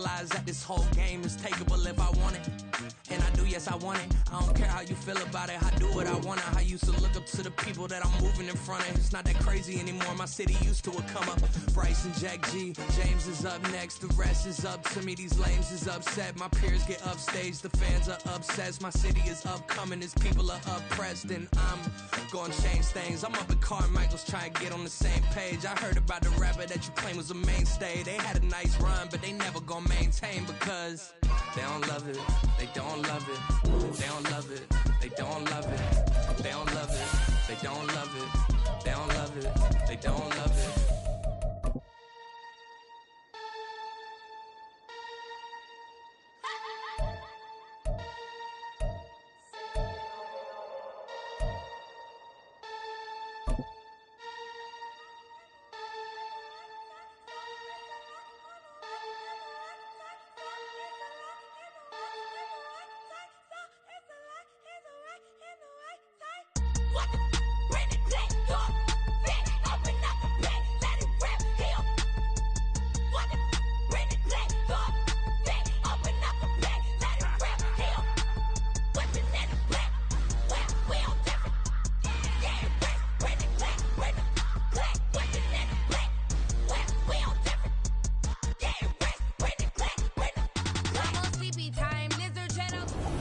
realize that this whole game is takeable if I want it. And I do, yes, I want it. I don't care how you feel about it. I do what I want it. I used to look up to the people that I'm moving in front of. It's not that crazy anymore. My city used to a come up. Bryce and Jack G. James is up next. The rest is up to me. These lames is upset. My peers get upstage. The fans are obsessed. My city is upcoming. These people are oppressed. And I'm gonna change things. I'm up at Carmichael's trying to get on the same page. I heard about the rapper that you claim was a mainstay. They had a nice run, but they never gonna maintain because they don't love it. They don't love it. They don't love it. They don't love it. They don't love it. They don't love it. They don't love it. They don't love it.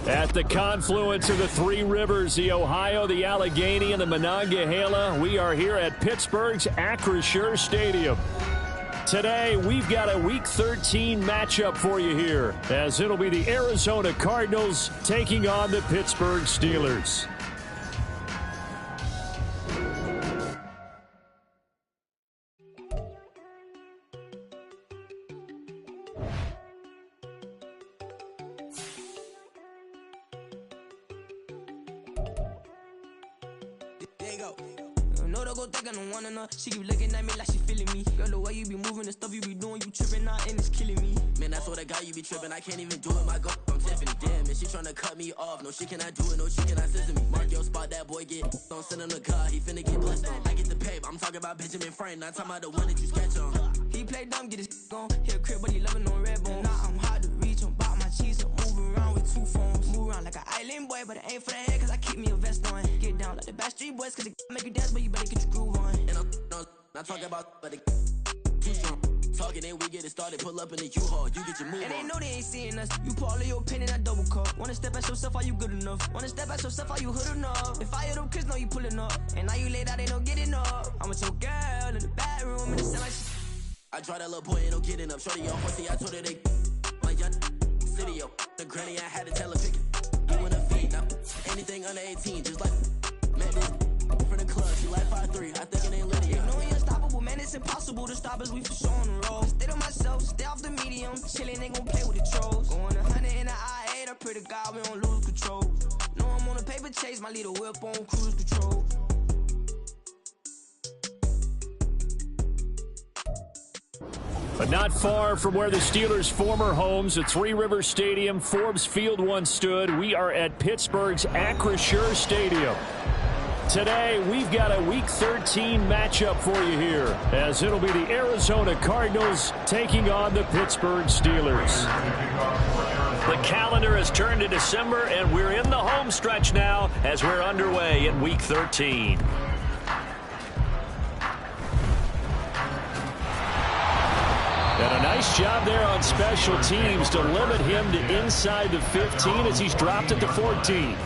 At the confluence of the three rivers, the Ohio, the Allegheny, and the Monongahela, we are here at Pittsburgh's Acrisure Stadium. Today, we've got a Week 13 matchup for you here, as it'll be the Arizona Cardinals taking on the Pittsburgh Steelers. She keep looking at me like she feeling me. Girl, the way you be moving, the stuff you be doing, you tripping out and it's killing me. Man, that's what I got, you be tripping. I can't even do it, my girl, I'm Tiffany. Damn, and she tryna cut me off. No, she cannot do it, no, she cannot listen to me. Mark your spot, that boy get don't send him the car, he finna get blessed on. I get the paper, I'm talking about Benjamin Franklin, not talking about the one that you sketch on. He play dumb, get his on. Hit a crib, but he loving on red bone. Now I'm hard to reach, I'm bout my cheese, I'm moving around with two phones. Move around like an island boy, but it ain't for the head, cause I keep me a vest on. Get down like the Backstreet Boys, cause it make you dance, but you better get your groove on. And I'm not talking about, but it too strong. Talking and we get it started, pull up in the U-Haul, you get your move and on. And they know they ain't seeing us, you pull all of your pen in that double cup. Wanna step at yourself, are you good enough? Wanna step at yourself, are you hood enough? If I hear them kids, know you pulling up. And now you laid out, they don't get enough. I'm with your girl in the bedroom, and it sound like she... I draw that little boy, ain't no getting up. Shorty on horsey, I told her they... My young city, yo. The granny, I had to tell her pick it. You in a feed, now anything under 18, just like... Man, this from the club, she like 5'3", I think it ain't Lydia. You know we unstoppable, man, it's impossible to stop us, we for sure on the road. Stay to myself, stay off the medium, chillin', ain't gon' play with the trolls. Going 100 in the I-8, I pray to God we don't lose control. No, I'm on a paper chase, my little whip on cruise control. But not far from where the Steelers' former homes, at Three Rivers Stadium, Forbes Field once stood, we are at Pittsburgh's Acrisure Stadium. Today, we've got a Week 13 matchup for you here, as it'll be the Arizona Cardinals taking on the Pittsburgh Steelers. The calendar has turned to December, and we're in the home stretch now as we're underway in Week 13. And a nice job there on special teams to limit him to inside the 15 as he's dropped at the 14.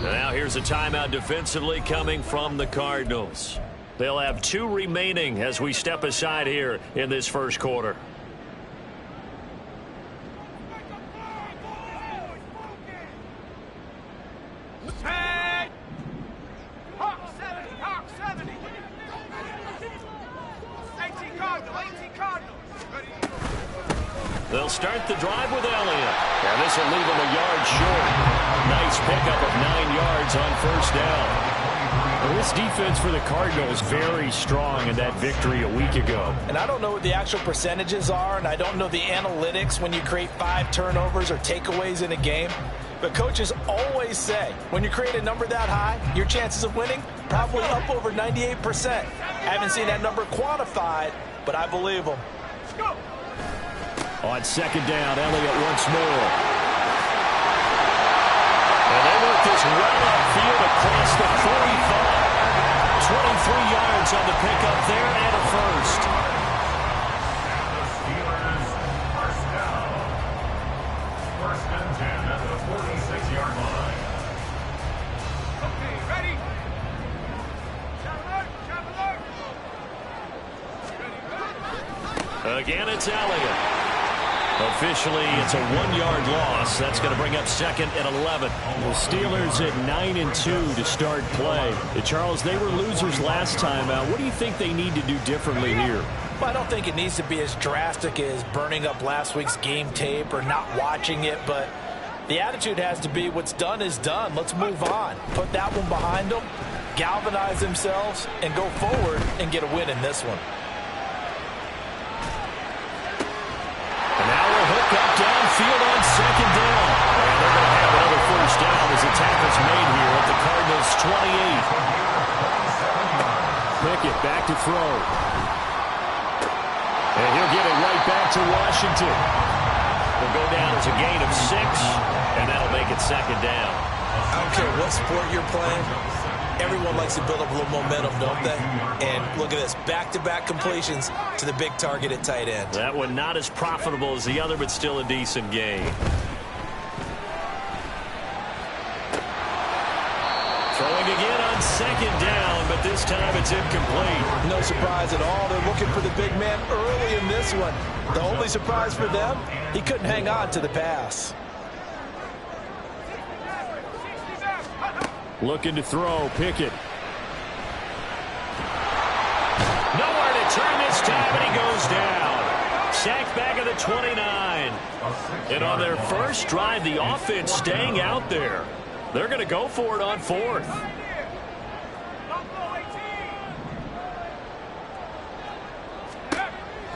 Now here's a timeout defensively coming from the Cardinals. They'll have 2 remaining as we step aside here in this first quarter. They'll start the drive with Elliott. And This will leave him a yard short. Nice pickup of 9 yards on first down. Well, this defense for the Cardinals very strong in that victory a week ago. And I don't know what the actual percentages are, and I don't know the analytics when you create 5 turnovers or takeaways in a game. But coaches always say, when you create a number that high, your chances of winning probably up over 98%. I haven't seen that number quantified, but I believe them. On second down, Elliott once more. And they work this well upfield across the 45. 23 yards on the pickup there and a first. First down. First and 10 at the 46-yard line. Okay, ready? Again, it's Elliott. Officially, it's a 1-yard loss. That's going to bring up second and 11. The Steelers at 9-2 to start play. Charles, they were losers last time out. What do you think they need to do differently here? Well, I don't think it needs to be as drastic as burning up last week's game tape or not watching it, but the attitude has to be what's done is done. Let's move on. Put that one behind them, galvanize themselves, and go forward and get a win in this one. Downfield on second down. And they're going to have another first down as the tackle's made here at the Cardinals' 28. Pickett back to throw. And he'll get it right back to Washington. Will go down as a gain of 6, and that'll make it second down. I don't care what sport you're playing. Everyone likes to build up a little momentum, don't they? And look at this, back-to-back completions to the big target at tight end. That one not as profitable as the other, but still a decent gain. Throwing again on second down, but this time it's incomplete. No surprise at all. They're looking for the big man early in this one. The only surprise for them, he couldn't hang on to the pass. Looking to throw, Pickett. Nowhere to turn this time, and he goes down. Sacked back at the 29. And on their first drive, the offense staying out there. They're going to go for it on 4th.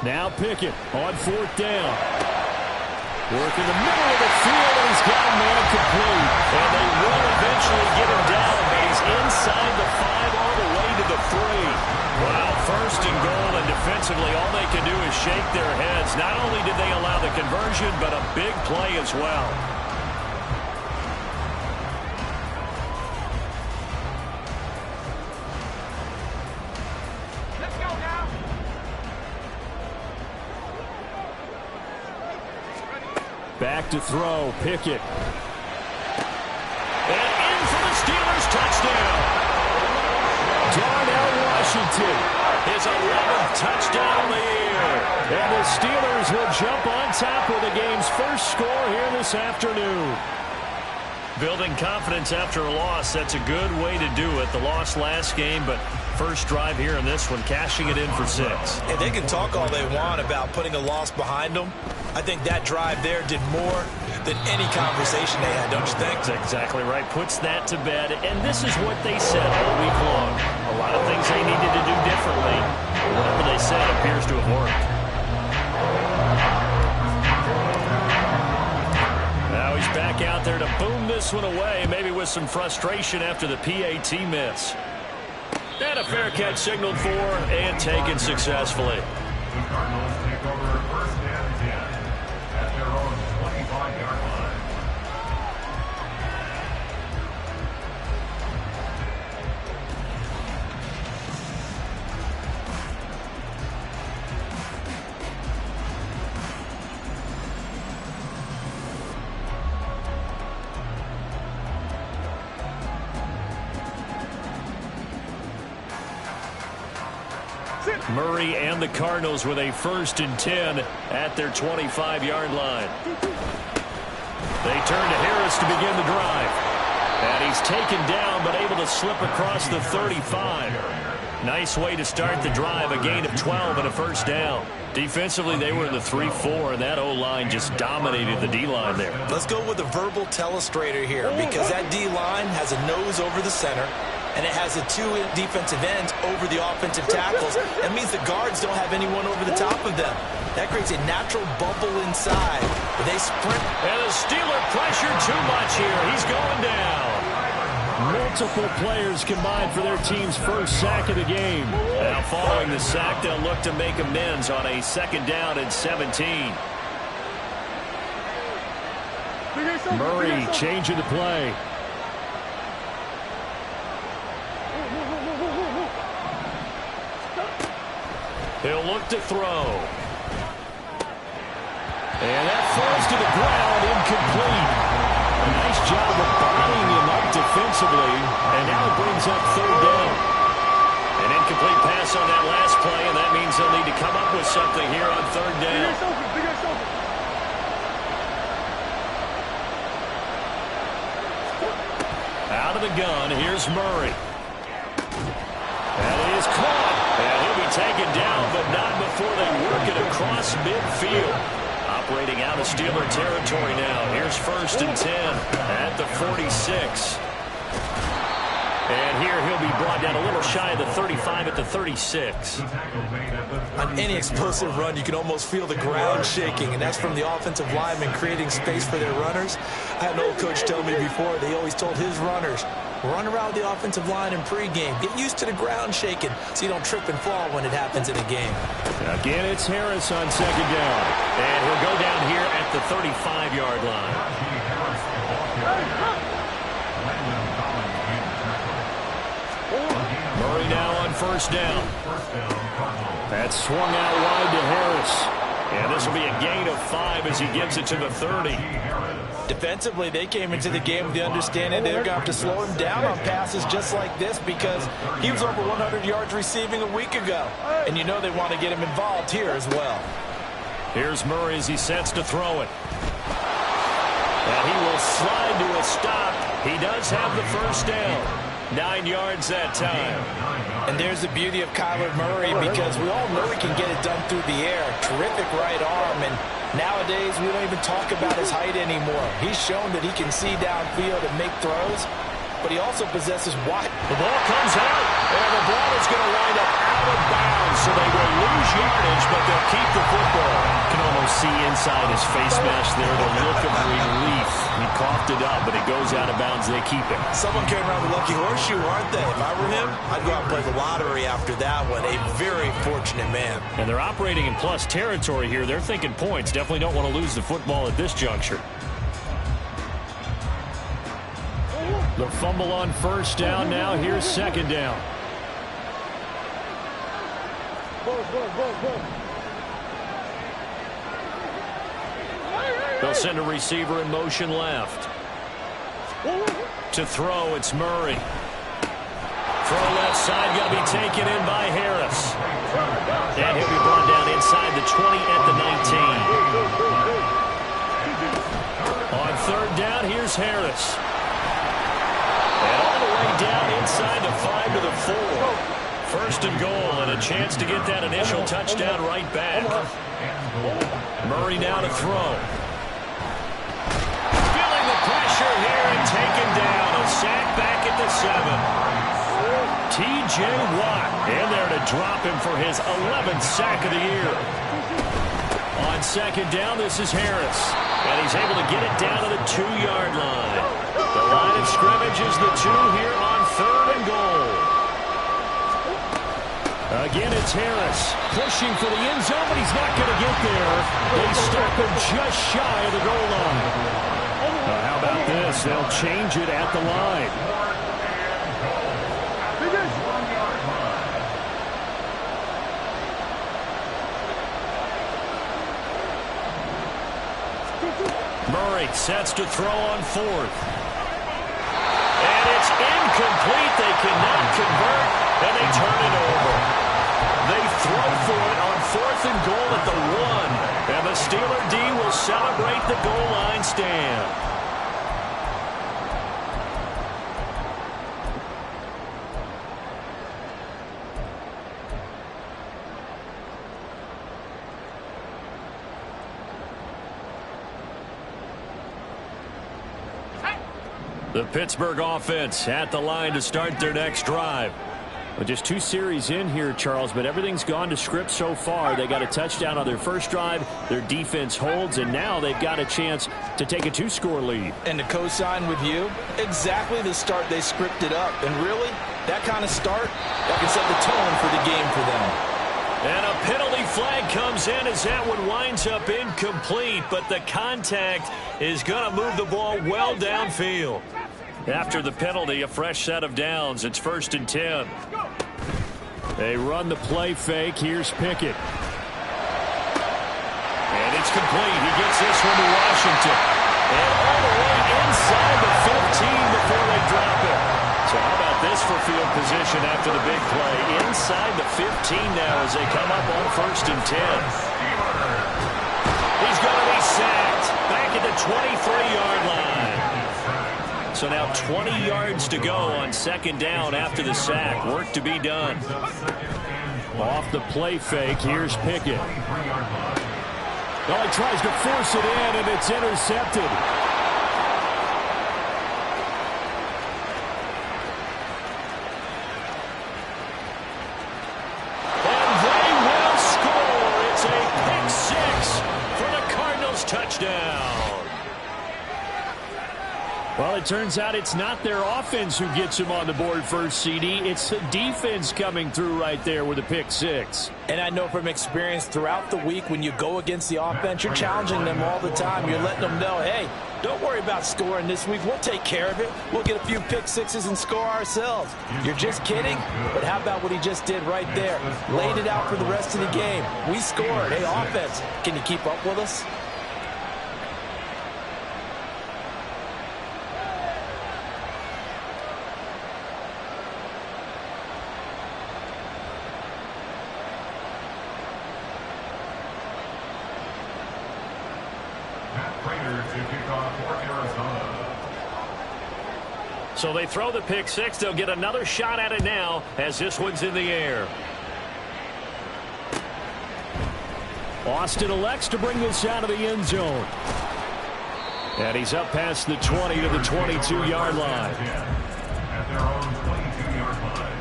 Now Pickett on 4th down. Work in the middle of the field, and he's got a man complete. And they will eventually get him down. He's inside the 5 all the way to the 3. Wow, first and goal, and defensively all they can do is shake their heads. Not only did they allow the conversion, but a big play as well. Let's go now. Back to throw, Pickett. And in for the Steelers, touchdown. Darnell Washington, his 11th touchdown of the year. And the Steelers will jump on top with the game's first score here this afternoon. Building confidence after a loss, that's a good way to do it. The loss last game, but first drive here in this one, cashing it in for 6. And they can talk all they want about putting a loss behind them. I think that drive there did more than any conversation they had, don't you think? That's exactly right. Puts that to bed. And this is what they said all week long. A lot of things they needed to do differently. Whatever they said appears to have worked. Now he's back out there to boom this one away, maybe with some frustration after the PAT miss. And a fair catch signaled for and taken successfully. The Cardinals take over first and 10 at their own 25-yard line. Murray and the Cardinals with a 1st and 10 at their 25-yard line. They turn to Harris to begin the drive. And he's taken down but able to slip across the 35. Nice way to start the drive, a gain of 12 and a first down. Defensively, they were in the 3-4, and that O-line just dominated the D-line there. Let's go with a verbal telestrator here, because that D-line has a nose over the center, and it has the two defensive ends over the offensive tackles. That means the guards don't have anyone over the top of them. That creates a natural bubble inside. But they sprint. And the Steeler pressure too much here. He's going down. Multiple players combined for their team's first sack of the game. Now following the sack, they'll look to make amends on a 2nd down and 17. Murray changing the play. He'll look to throw. And that falls to the ground, incomplete. A nice job of buying him up defensively, and now it brings up 3rd down. An incomplete pass on that last play, and that means they'll need to come up with something here on 3rd down. Out of the gun, here's Murray. That is caught, and he'll be taken down, but not before they work it across midfield. Operating out of Steeler territory now. Here's 1st and 10 at the 46. And here he'll be brought down a little shy of the 35 at the 36. On any explosive run, you can almost feel the ground shaking, and that's from the offensive linemen creating space for their runners. I had an old coach tell me before, they always told his runners, run around the offensive line in pregame. Get used to the ground shaking so you don't trip and fall when it happens in a game. Again, it's Harris on 2nd down. And he'll go down here at the 35-yard line. Murray now on 1st down. That's swung out wide to Harris. And this will be a gain of 5 as he gets it to the 30. Defensively, they came into the game with the understanding they're going to have to slow him down on passes just like this because he was over 100 yards receiving a week ago. And you know they want to get him involved here as well. Here's Murray as he sets to throw it. And he will slide to a stop. He does have the 1st down. 9 yards that time. And there's the beauty of Kyler Murray because we all know he can get it done through the air. Terrific right arm, and nowadays we don't even talk about his height anymore. He's shown that he can see downfield and make throws, but he also possesses wide. The ball comes out, and the ball is going to wind up out of bounds, so they will lose yardage, but they'll keep the football. You can almost see inside his face mask there the look of relief. He coughed it up, but it goes out of bounds. They keep it. Someone came around the lucky horseshoe, aren't they? If I were him, I'd go out and play the lottery after that one. A very fortunate man. And they're operating in plus territory here. They're thinking points. Definitely don't want to lose the football at this juncture. The fumble on 1st down now. Here's 2nd down. They'll send a receiver in motion left. To throw, it's Murray. Throw left side, going to be taken in by Harris. And he'll be brought down inside the 20 at the 19. On 3rd down, here's Harris. And all the way down inside the 5 to the 4. 1st and goal, and a chance to get that initial touchdown right back. Murray now to throw. Feeling the pressure here and taken down. A sack back at the 7. T.J. Watt in there to drop him for his 11th sack of the year. On 2nd down, this is Harris. And he's able to get it down to the 2-yard line. The line of scrimmage is the 2 here on 3rd and goal. Again, it's Harris pushing for the end zone, but he's not going to get there. They stop him just shy of the goal line. How about this? They'll change it at the line. Murray sets to throw on 4th. And it's incomplete. They cannot convert, and they turn it over. They throw for it on 4th and goal at the 1. And the Steeler D will celebrate the goal line stand. The Pittsburgh offense at the line to start their next drive. Well, just 2 series in here, Charles, but everything's gone to script so far. They got a touchdown on their first drive. Their defense holds, and now they've got a chance to take a 2-score lead. And to co-sign with you, exactly the start they scripted up. And really, that kind of start, that can set the tone for the game for them. And a penalty flag comes in as that one winds up incomplete, but the contact is going to move the ball well downfield. After the penalty, a fresh set of downs. It's 1st and 10. They run the play fake. Here's Pickett. And it's complete. He gets this one to Washington. And all the way inside the 15 before they drop it. So how about this for field position after the big play? Inside the 15 now as they come up on 1st and 10. He's going to be sacked back at the 23-yard line. So now 20 yards to go on 2nd down after the sack. Work to be done. Off the play fake, here's Pickett. Oh, he tries to force it in, and it's intercepted. And they will score. It's a pick-6 for the Cardinals touchdown. Well, it turns out it's not their offense who gets them on the board first, CD. It's the defense coming through right there with a pick-6. And I know from experience throughout the week when you go against the offense, you're challenging them all the time. You're letting them know, hey, don't worry about scoring this week. We'll take care of it. We'll get a few pick-6s and score ourselves. You're just kidding? But how about what he just did right there? Laid it out for the rest of the game. We scored. Hey, offense, can you keep up with us? So they throw the pick-6. They'll get another shot at it now as this one's in the air. Austin elects to bring this out of the end zone. And he's up past the 20 to the 22-yard line. At their own 22-yard line.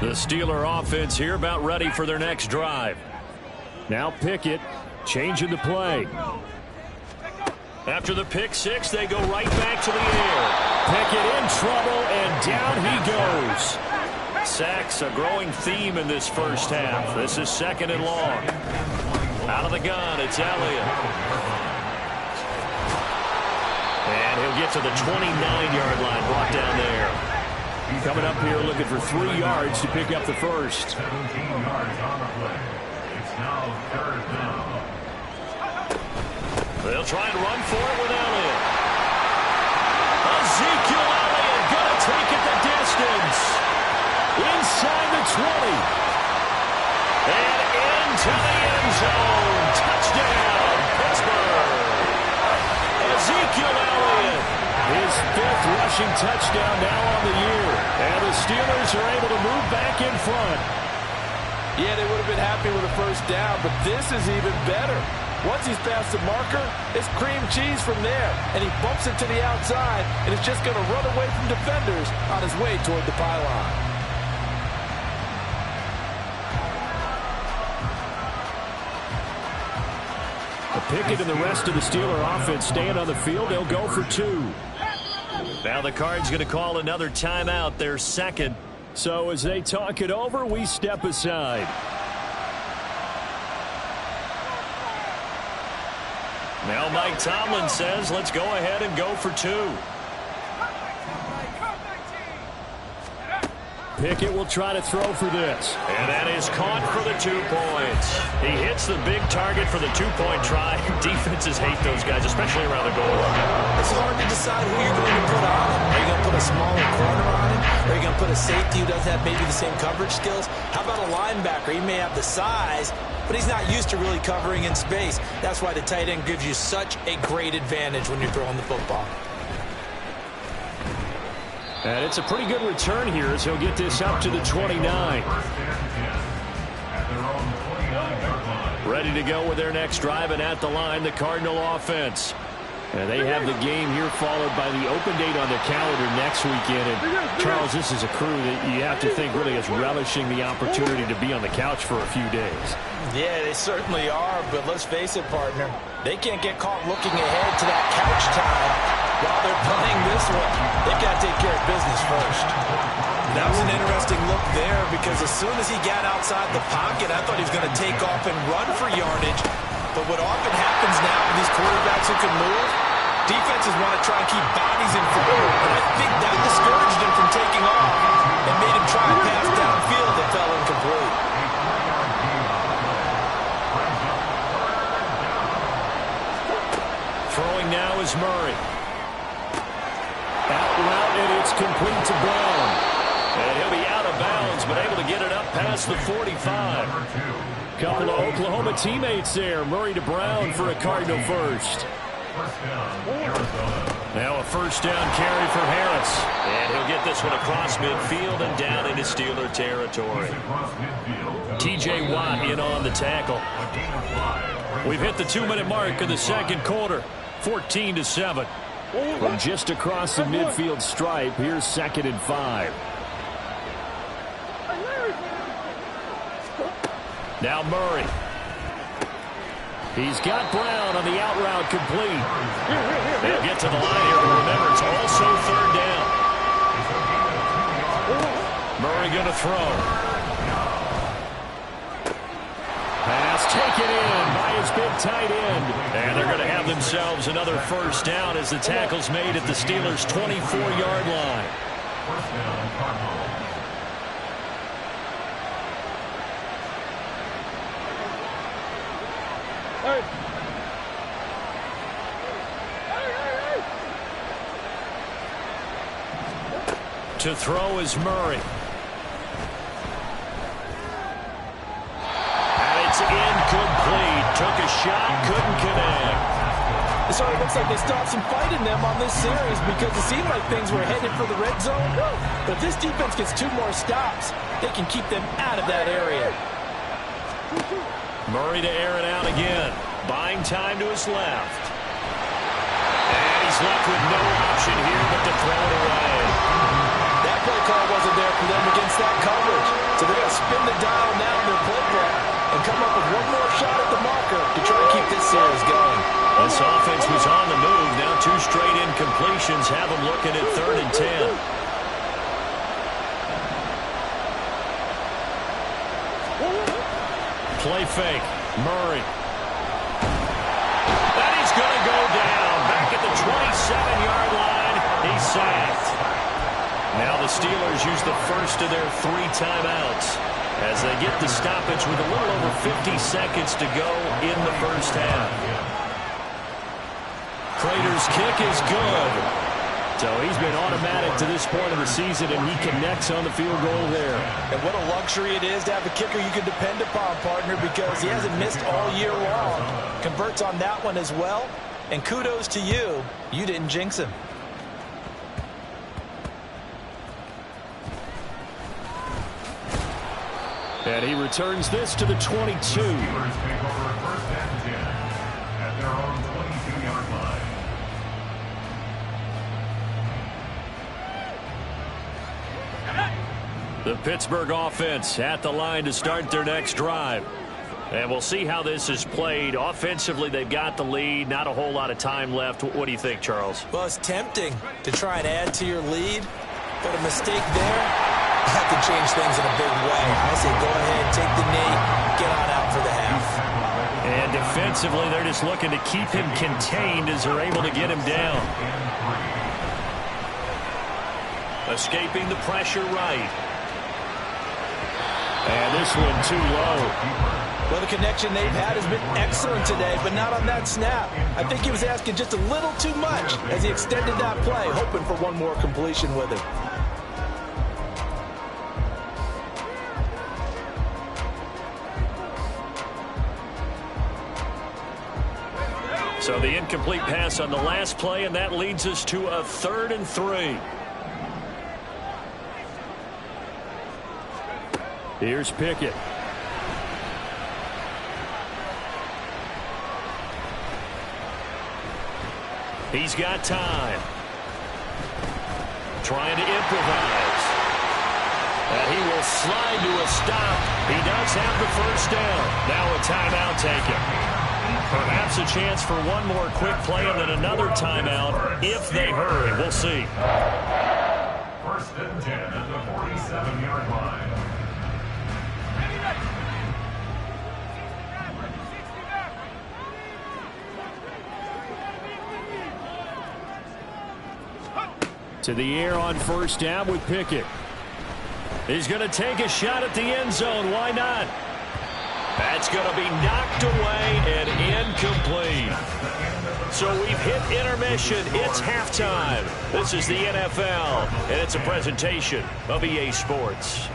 The Steeler offense here about ready for their next drive. Now Pickett changing the play. After the pick-6, they go right back to the air. Pickett in trouble, and down he goes. Sacks a growing theme in this first half. This is 2nd and long. Out of the gun, it's Elliott. And he'll get to the 29-yard line, brought down there. Coming up here looking for 3 yards to pick up the first. 17 yards on the play. It's now 3rd down. They'll try and run for it with Elliott. Ezekiel Elliott going to take it the distance. Inside the 20. And into the end zone. Touchdown, Pittsburgh. Ezekiel Elliott. His 5th rushing touchdown now on the year. And the Steelers are able to move back in front. Yeah, they would have been happy with a first down, but this is even better. Once he's past the marker, it's cream cheese from there. And he bumps it to the outside, and it's just going to run away from defenders on his way toward the pylon. Pickett and the rest of the Steeler offense staying on the field. They'll go for 2. Now the Cards going to call another timeout, their 2nd. So as they talk it over, we step aside. Now Mike Tomlin says, let's go ahead and go for 2. Pickett will try to throw for this. And that is caught for the 2 points. He hits the big target for the 2-point try. Defenses hate those guys, especially around the goal line. It's hard to decide who you're going to put on him. Are you going to put a smaller corner on him? Are you going to put a safety who doesn't have maybe the same coverage skills? How about a linebacker? He may have the size, but he's not used to really covering in space. That's why the tight end gives you such a great advantage when you're throwing the football. And it's a pretty good return here as he'll get this up to the 29. At their own 29. Ready to go with their next drive, and at the line, the Cardinal offense. And they have the game here followed by the open date on their calendar next weekend. And Charles, this is a crew that you have to think really is relishing the opportunity to be on the couch for a few days. Yeah, they certainly are, but let's face it, partner. They can't get caught looking ahead to that couch time while they're playing this one. They've got to take care of business first. That was an interesting look there because as soon as he got outside the pocket, I thought he was going to take off and run for yardage. But what often happens now with these quarterbacks who can move, defenses want to try and keep bodies in front of him. And I think that discouraged him from taking off and made him try and pass downfield that fell incomplete. Throwing now is Murray. Out route, and it's complete to Brown. And he'll be out of bounds, but able to get it up past the 45. Couple of Oklahoma teammates there. Murray to Brown for a Cardinal first. Now a first down carry for Harris. And he'll get this one across midfield and down into Steeler territory. T.J. Watt in on the tackle. We've hit the 2-minute mark of the second quarter. 14-7. From just across the midfield stripe, here's 2nd and 5. Now Murray. He's got Brown on the out route complete. They'll get to the line here, but remember, it's also 3rd down. Murray going to throw. Pass taken in by his big tight end. And they're going to have themselves another first down as the tackle's made at the Steelers' 24-yard line. First down, Cardinals. To throw is Murray. And it's incomplete. Took a shot, couldn't connect. So it looks like they still have some fight in them on this series because it seemed like things were headed for the red zone. But if this defense gets 2 more stops, they can keep them out of that area. Murray to air it out again. Buying time to his left. And he's left with no option here but to throw it away. That play call wasn't there for them against that coverage. So they're going to spin the dial now in their playbook and come up with one more shot at the marker to try to keep this series going. This offense was on the move. Now 2 straight incompletions have them looking at 3rd and 10. Play fake. Murray. And he's going to go down. Back at the 27-yard line. He's sacked. Now the Steelers use the first of their 3 timeouts as they get the stoppage with a little over 50 seconds to go in the first half. Prater's kick is good. So he's been automatic to this point of the season, and he connects on the field goal there. And what a luxury it is to have a kicker you can depend upon, partner, because he hasn't missed all year long. Converts on that one as well. And kudos to you. You didn't jinx him. And he returns this to the 22. Steelers take over 1st and 10 at their own 22-yard line. The Pittsburgh offense at the line to start their next drive. And we'll see how this is played. Offensively, they've got the lead. Not a whole lot of time left. What do you think, Charles? Well, it's tempting to try and add to your lead, but a mistake there, that can change things in a big way. I say go ahead, take the knee, get on out for the half. And defensively, they're just looking to keep him contained as they're able to get him down. Escaping the pressure right. And this one too low. Well, the connection they've had has been excellent today, but not on that snap. I think he was asking just a little too much as he extended that play, hoping for one more completion with it. So the incomplete pass on the last play, and that leads us to a 3rd and 3. Here's Pickett. He's got time. Trying to improvise. And he will slide to a stop. He does have the first down. Now a timeout taken. Perhaps a chance for one more quick play and then another timeout if they hurry. We'll see. First and 10 at the 47-yard line. To the air on first down with Pickett. He's going to take a shot at the end zone. Why not? That's going to be knocked away and incomplete. So we've hit intermission. It's halftime. This is the NFL, and it's a presentation of EA Sports.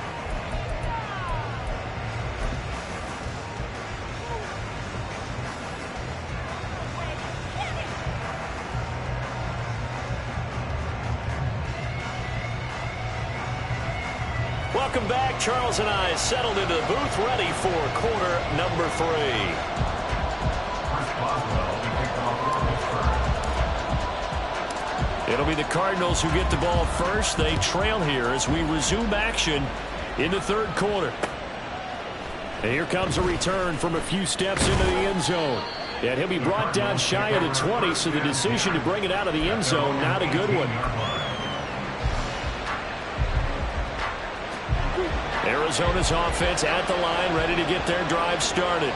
Welcome back. Charles and I settled into the booth, ready for quarter number 3. It'll be the Cardinals who get the ball first. They trail here as we resume action in the third quarter. And here comes a return from a few steps into the end zone. And he'll be brought down shy of the 20, so the decision to bring it out of the end zone, not a good one. Arizona's offense at the line, ready to get their drive started.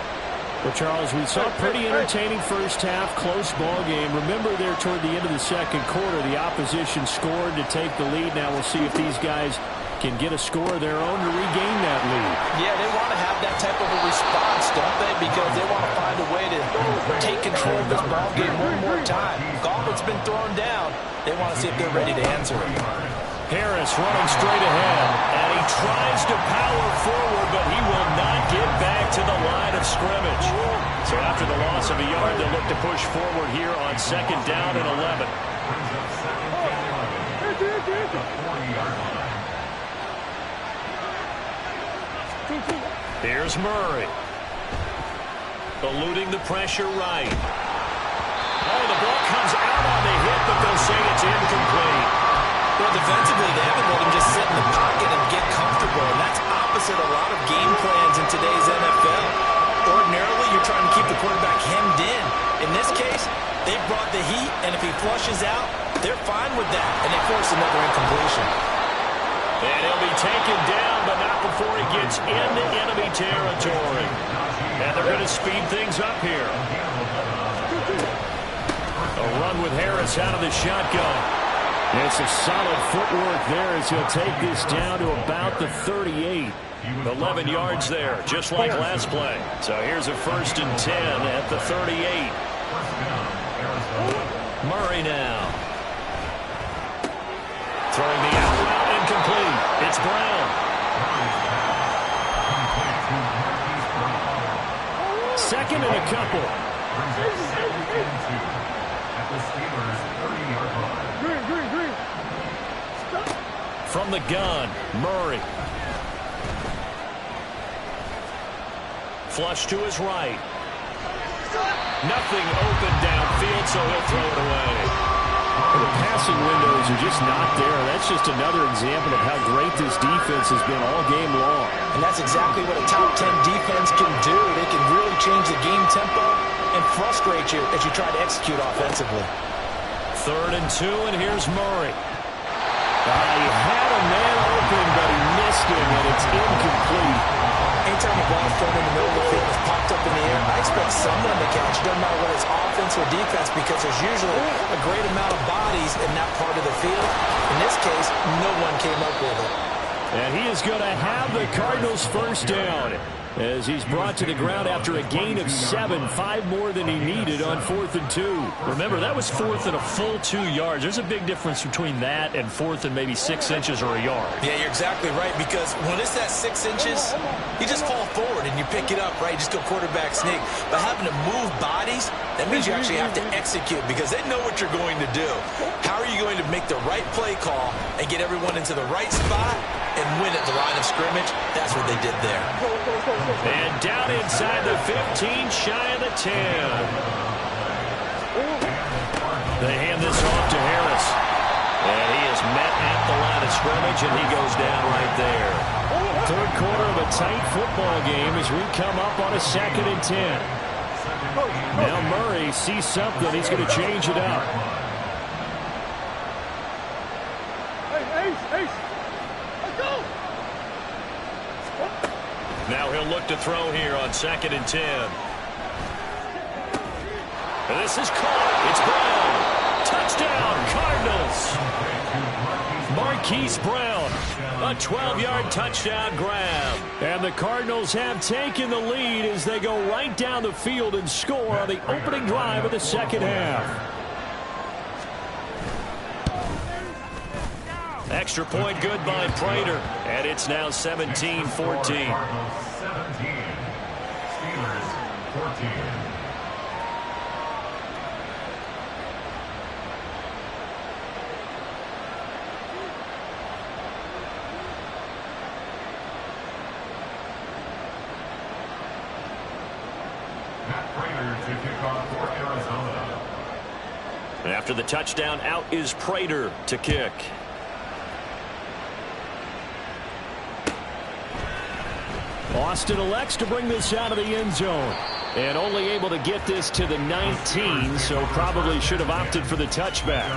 Well, Charles, we saw a pretty entertaining first half, close ball game. Remember there toward the end of the second quarter, the opposition scored to take the lead. Now we'll see if these guys can get a score of their own to regain that lead. Yeah, they want to have that type of a response, don't they? Because they want to find a way to take control of this ball game one more time. Gauntlet's been thrown down. They want to see if they're ready to answer it. Harris running straight ahead, and he tries to power forward, but he will not get back to the line of scrimmage. So after the loss of a yard, they'll look to push forward here on second down and 11. Here's Murray. Eluding the pressure right. Oh, the ball comes out on the hit, but they'll say it's incomplete. Well, defensively, they haven't let him just sit in the pocket and get comfortable, and that's opposite a lot of game plans in today's NFL. Ordinarily, you're trying to keep the quarterback hemmed in. In this case, they brought the heat, and if he flushes out, they're fine with that, and they force another incompletion. And he'll be taken down, but not before he gets into enemy territory. And they're going to speed things up here. A run with Harris out of the shotgun. It's a solid footwork there as he'll take this down to about the 38. 11 yards there, just like last play. So here's a first and 10 at the 38. Murray now. Throwing the out route incomplete. It's Brown. Second and a couple. At the Steelers' 30-yard line. From the gun, Murray. Flush to his right. Nothing open downfield, so he'll throw it away. The passing windows are just not there. That's just another example of how great this defense has been all game long. And that's exactly what a top 10 defense can do. They can really change the game tempo and frustrate you as you try to execute offensively. 3rd and 2, and here's Murray. He had a man open, but he missed him, and it's incomplete. Anytime the ball's thrown in the middle of the field, it's popped up in the air, I expect someone to catch. Doesn't matter whether it's offense or defense, because there's usually a great amount of bodies in that part of the field. In this case, no one came up with it. And he is going to have the Cardinals' first down as he's brought to the ground after a gain of 7, 5 more than he needed on 4th and 2. Remember, that was 4th and a full 2 yards. There's a big difference between that and 4th and maybe 6 inches or a yard. Yeah, you're exactly right, because when it's that 6 inches, you just fall forward and you pick it up, right? You just go quarterback sneak. But having to move bodies, that means you actually have to execute because they know what you're going to do. How are you going to make the right play call and get everyone into the right spot and win at the line of scrimmage? That's what they did there. And down inside the 15, shy of the 10. The hand this off to Harris. And he is met at the line of scrimmage, and he goes down right there. Third quarter of a tight football game as we come up on a 2nd and 10. Now Murray sees something. He's going to change it up. Now he'll look to throw here on 2nd and 10. And this is caught. It's Brown. Touchdown, Cardinals. Marquise Brown, a 12-yard touchdown grab. And the Cardinals have taken the lead as they go right down the field and score on the opening drive of the second half. Extra point good by Prater, and it's now 17-14. Cardinals 17, Steelers 14. After the touchdown, out is Prater to kick. Austin elects to bring this out of the end zone. And only able to get this to the 19, so probably should have opted for the touchback.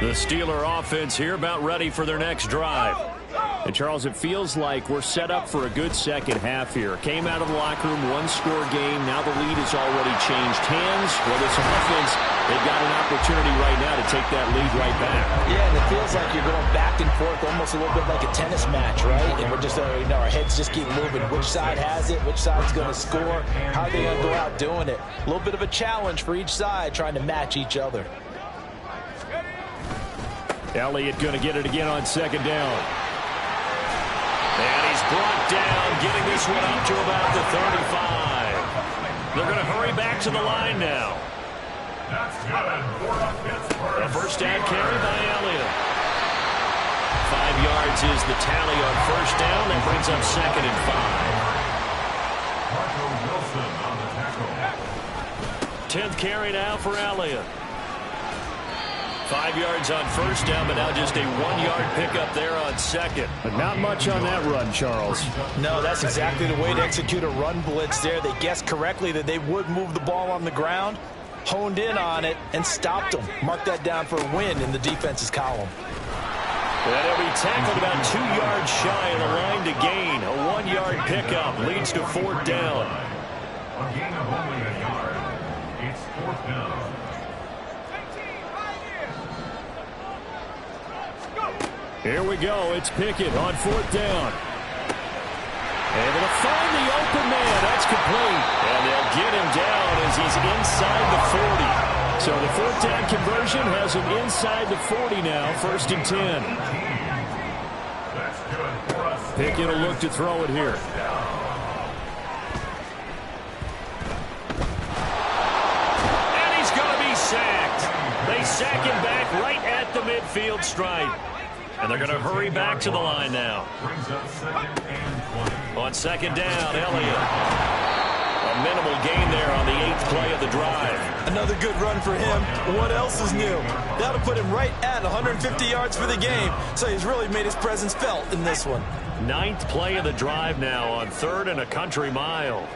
The Steeler offense here about ready for their next drive. And, Charles, it feels like we're set up for a good second half here. Came out of the locker room, one-score game. Now the lead has already changed hands. Well, this offense, they've got an opportunity right now to take that lead right back. Yeah, and it feels like you're going back and forth, almost a little bit like a tennis match, right? And we're just, our heads just keep moving. Which side has it? Which side's going to score? How are they going to go out doing it? A little bit of a challenge for each side, trying to match each other. Elliott going to get it again on 2nd down. And he's brought down, getting this one up to about the 35. They're going to hurry back to the line now. A first down carry by Elliott. 5 yards is the tally on first down. That brings up 2nd and 5. 10th carry now for Elliott. 5 yards on first down, but now just a 1-yard pickup there on 2nd. But not much on that run, Charles. No, that's exactly the way to execute a run blitz there. They guessed correctly that they would move the ball on the ground, honed in on it, and stopped them. Mark that down for a win in the defense's column. And he'll be tackled about 2 yards shy of the line to gain. A 1-yard pickup leads to 4th down. A gain of only a yard. It's 4th down. Here we go. It's Pickett on 4th down. Able to find the open man. That's complete. And they'll get him down as he's inside the 40. So the 4th down conversion has him inside the 40 now. 1st and 10. Pickett will look to throw it here. And he's going to be sacked. They sack him back right at the midfield stripe. And they're going to hurry back to the line now. On 2nd down, Elliott. A minimal gain there on the 8th play of the drive. Another good run for him. What else is new? That'll put him right at 150 yards for the game. So he's really made his presence felt in this one. 9th play of the drive now on 3rd and a country mile.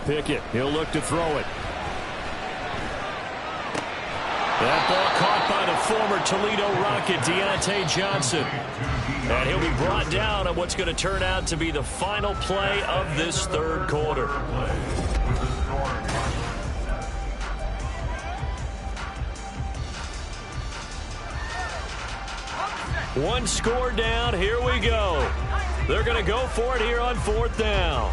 Pickett, he'll look to throw it. That ball caught by the former Toledo Rocket, Deontay Johnson. And he'll be brought down on what's going to turn out to be the final play of this 3rd quarter. One score down. Here we go. They're going to go for it here on 4th down.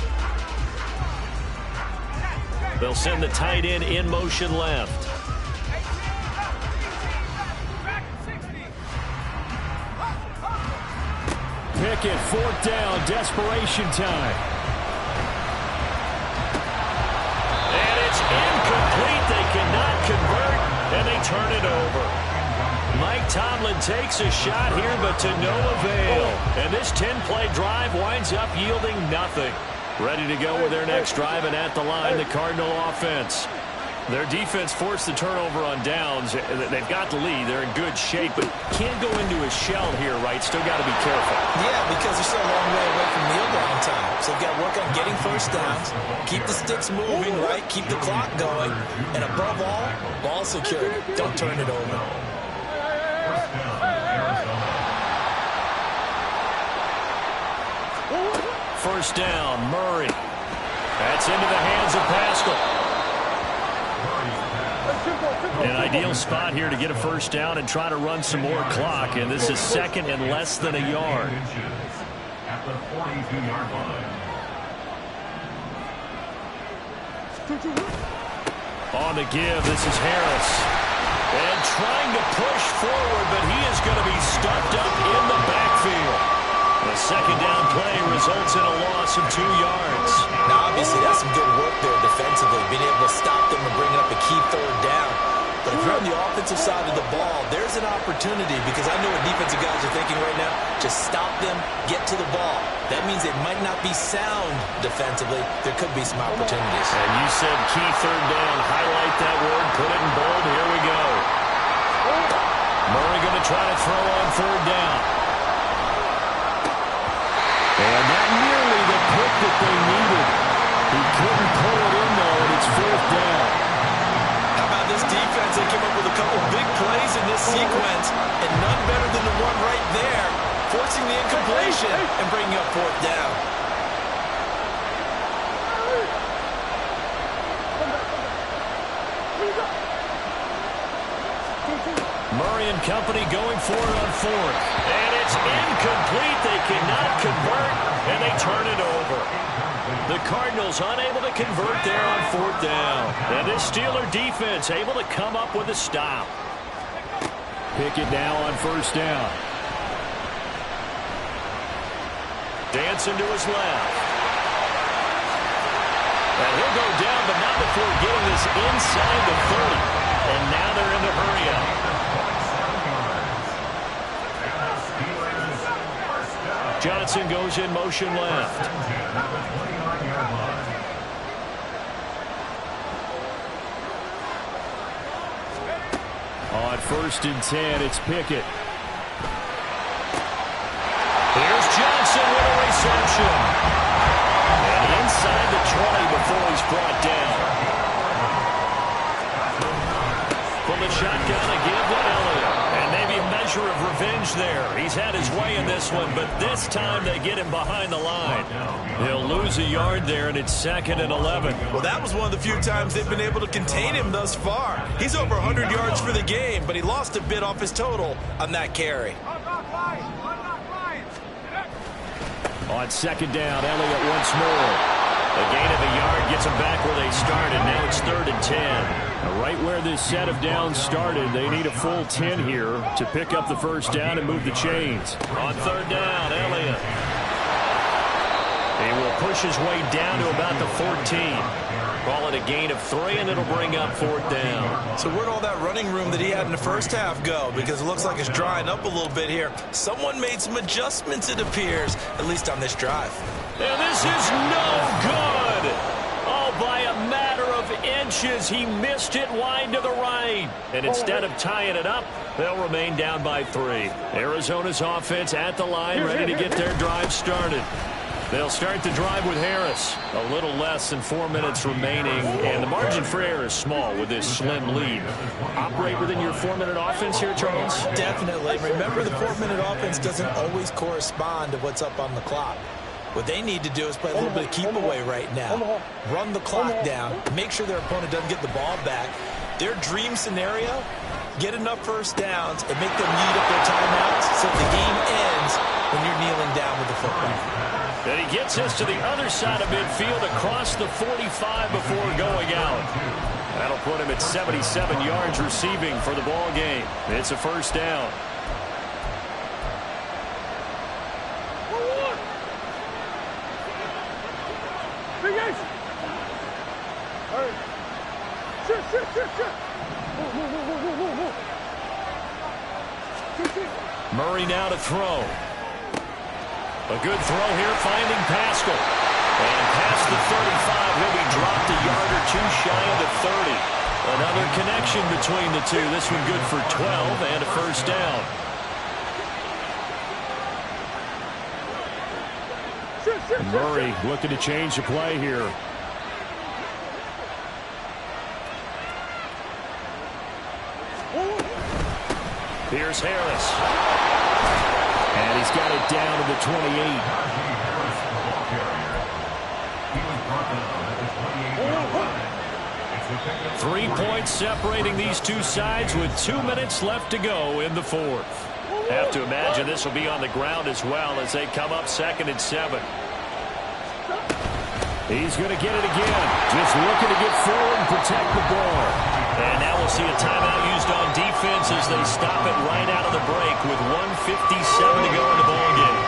They'll send the tight end in motion left. Pickett, 4th down, desperation time. they turn it over. Mike Tomlin takes a shot here, but to no avail. And this 10-play drive winds up yielding nothing. Ready to go with their next drive, and at the line, the Cardinal offense. Their defense forced the turnover on downs. They've got the lead. They're in good shape, but can't go into a shell here, right? Still got to be careful. Yeah, because they're still a long way away from kneel down time. So they've got to work on getting first downs, keep the sticks moving, right? Keep the clock going. And above all, ball security. Don't turn it over. First down, Murray. That's into the hands of Pascal. An ideal spot here to get a first down and try to run some more clock. And this is second and less than a yard. At the 42-yard line. On the give, this is Harris. And trying to push forward, but he is going to be stuffed up in the backfield. The second down play results in a loss of 2 yards. Now, obviously, that's some good work there defensively, being able to stop them and bring up a key third down. But if you're on the offensive side of the ball, there's an opportunity, because I know what defensive guys are thinking right now. Just stop them, get to the ball. That means it might not be sound defensively. There could be some opportunities. And you said key third down. Highlight that word. Put it in bold. Here we go. Murray going to try to throw on third down. And not nearly the pick that they needed. He couldn't pull it in, though, and it's fourth down. How about this defense? They came up with a couple big plays in this sequence, and none better than the one right there, forcing the incompletion and bringing up fourth down. Murray and company going for it on fourth. And it's incomplete. They cannot convert, and they turn it over. The Cardinals unable to convert there on fourth down. And this Steeler defense able to come up with a stop. Pickett now on first down. Dancing to his left. And he'll go down, but not before getting this inside the 30. And now they're in the hurry-up. Johnson goes in motion left. On first and 10, it's Pickett. Here's Johnson with a reception. And inside the 20 before he's brought down. From the shotgun, a give to Elliott. And maybe a measure of revenge there. He's had his way in this one, but this time they get him behind the line. He'll lose a yard there, and it's second and 11. Well, that was one of the few times they've been able to contain him thus far. He's over 100 yards for the game, but he lost a bit off his total on that carry. On second down, Elliott once more. A gain of a yard gets them back where they started. Now it's third and 10. Right where this set of downs started, they need a full 10 here to pick up the first down and move the chains. On third down, Elliott. He will push his way down to about the 14. Call it a gain of 3, and it'll bring up fourth down. So where'd all that running room that he had in the first half go? Because it looks like it's drying up a little bit here. Someone made some adjustments, it appears, at least on this drive. And this is no good. Oh, by a matter of inches, he missed it wide to the right. And instead of tying it up, they'll remain down by 3. Arizona's offense at the line, ready to get their drive started. They'll start the drive with Harris. A little less than 4 minutes remaining, and the margin for error is small with this slim lead. Operate within your 4-minute offense here, Charles? Definitely. Remember, the 4-minute offense doesn't always correspond to what's up on the clock. What they need to do is play a little bit of keep away right now. Run the clock down. Make sure their opponent doesn't get the ball back. Their dream scenario, get enough first downs and make them eat up their timeouts so the game ends when you're kneeling down with the football. And he gets us to the other side of midfield across the 45 before going out. That'll put him at 77 yards receiving for the ball game. It's a first down. Murray now to throw. A good throw here, finding Pascal. And past the 35, he'll be dropped a yard or two shy of the 30. Another connection between the two. This one good for 12 and a first down. Murray looking to change the play here. Here's Harris. And he's got it down to the 28. 3 points separating these two sides with 2 minutes left to go in the fourth. Have to imagine this will be on the ground as well as they come up 2nd and 7. He's going to get it again. Just looking to get forward and protect the ball. And now we'll see a timeout used on defense as they stop it right out of the break with 1:57 to go in the ballgame.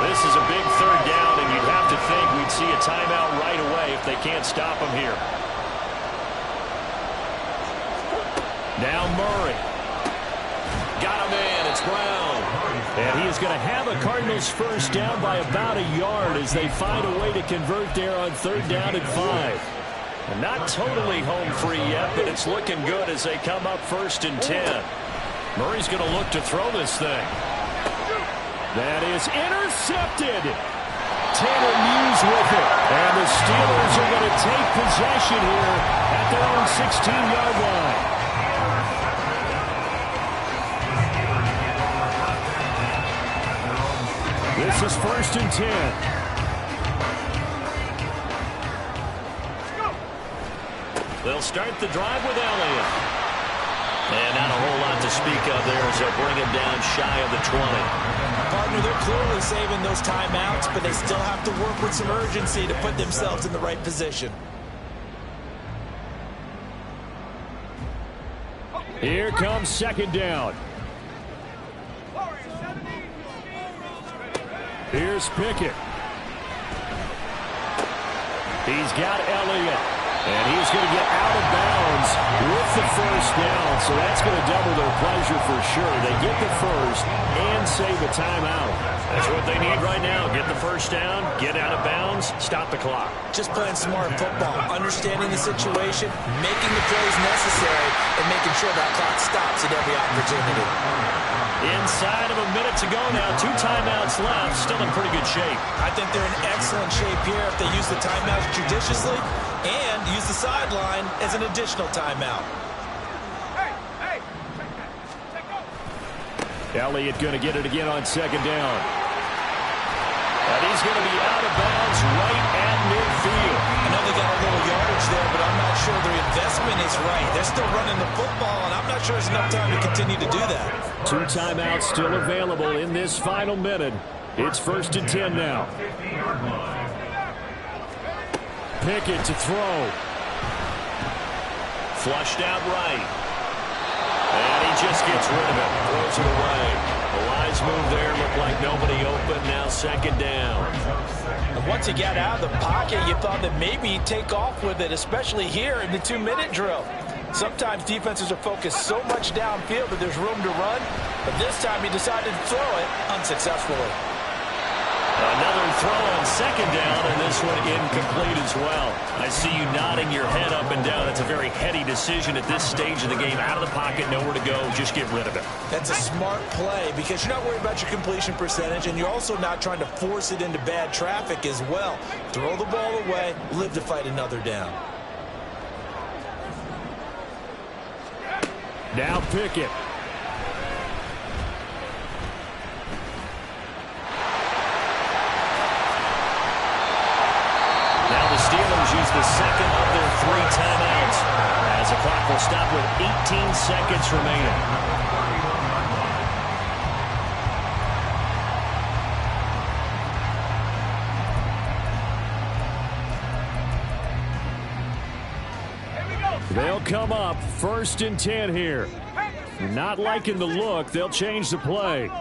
This is a big 3rd down, and you'd have to think we'd see a timeout right away if they can't stop him here. Now Murray. Got him in. It's Brown. And he is going to have a Cardinals first down by about a yard as they find a way to convert there on 3rd down and 5. And not totally home free yet, but it's looking good as they come up 1st and 10. Murray's going to look to throw this thing. That is intercepted. Tanner Muse with it. And the Steelers are going to take possession here at their own 16-yard line. This is 1st and 10. They'll start the drive with Elliott. And not a whole lot to speak of there as they'll bring him down shy of the 20. Partner, they're clearly saving those timeouts, but they still have to work with some urgency to put themselves in the right position. Here comes 2nd down. Here's Pickett. He's got Elliott. And he's going to get out of bounds with the first down. So that's going to double their pleasure for sure. They get the first and save a timeout. That's what they need right now. Get the first down, get out of bounds, stop the clock. Just playing smart football, understanding the situation, making the plays necessary, and making sure that clock stops at every opportunity. Inside of a minute to go now. 2 timeouts left. Still in pretty good shape. I think they're in excellent shape here if they use the timeouts judiciously and use the sideline as an additional timeout. Elliott going to get it again on 2nd down. And he's going to be out of bounds right at midfield. I know they got a little yardage there, but I'm not sure their investment is right. They're still running the football, and I'm not sure there's enough time to continue to do that. 2 timeouts still available in this final minute. It's 1st and 10 now. Pickett to throw. Flushed out right. And he just gets rid of it. Throws it away. A wise move there. Looked like nobody open. Now 2nd down. And once he got out of the pocket, you thought that maybe he'd take off with it, especially here in the 2-minute drill. Sometimes defenses are focused so much downfield that there's room to run, but this time he decided to throw it unsuccessfully. Another throw on 2nd down, and this one incomplete as well. I see you nodding your head up and down. It's a very heady decision at this stage of the game. Out of the pocket, nowhere to go. Just get rid of it. That's a smart play because you're not worried about your completion percentage, and you're also not trying to force it into bad traffic as well. Throw the ball away, live to fight another down. Now Pickett. Now the Steelers use the 2nd of their 3 timeouts as the clock will stop with 18 seconds remaining. They'll come up 1st and 10 here. Not liking the look. They'll change the play.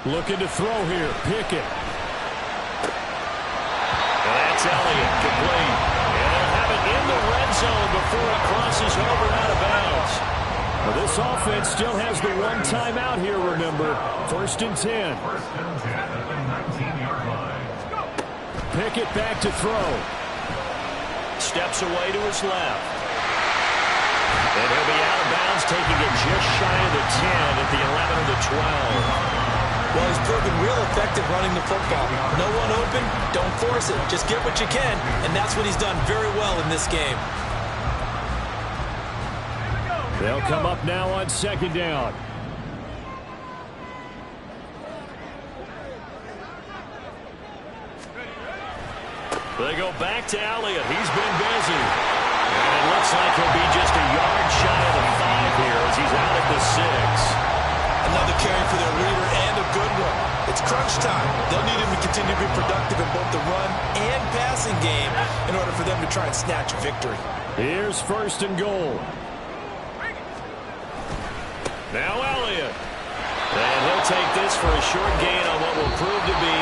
Looking to throw here. Pickett. That's Elliott. Complete. And they'll have it in the red zone before it crosses over out of bounds. Well, this offense still has the one timeout here, remember. 1st and 10. First and 10 at the 19-yard line. Pickett back to throw. Steps away to his left. And he'll be out of bounds, taking it just shy of the 10 at the 11 or the 12. Well, he's proven real effective running the football. No one open, don't force it. Just get what you can, and that's what he's done very well in this game. They'll come up now on 2nd down. They go back to Elliott. He's been busy. And it looks like he'll be just a yard shy of the 5 here as he's out at the 6. Another carry for their leader and a good one. It's crunch time. They'll need him to continue to be productive in both the run and passing game in order for them to try and snatch a victory. Here's 1st and goal. Now Elliott. And he'll take this for a short gain on what will prove to be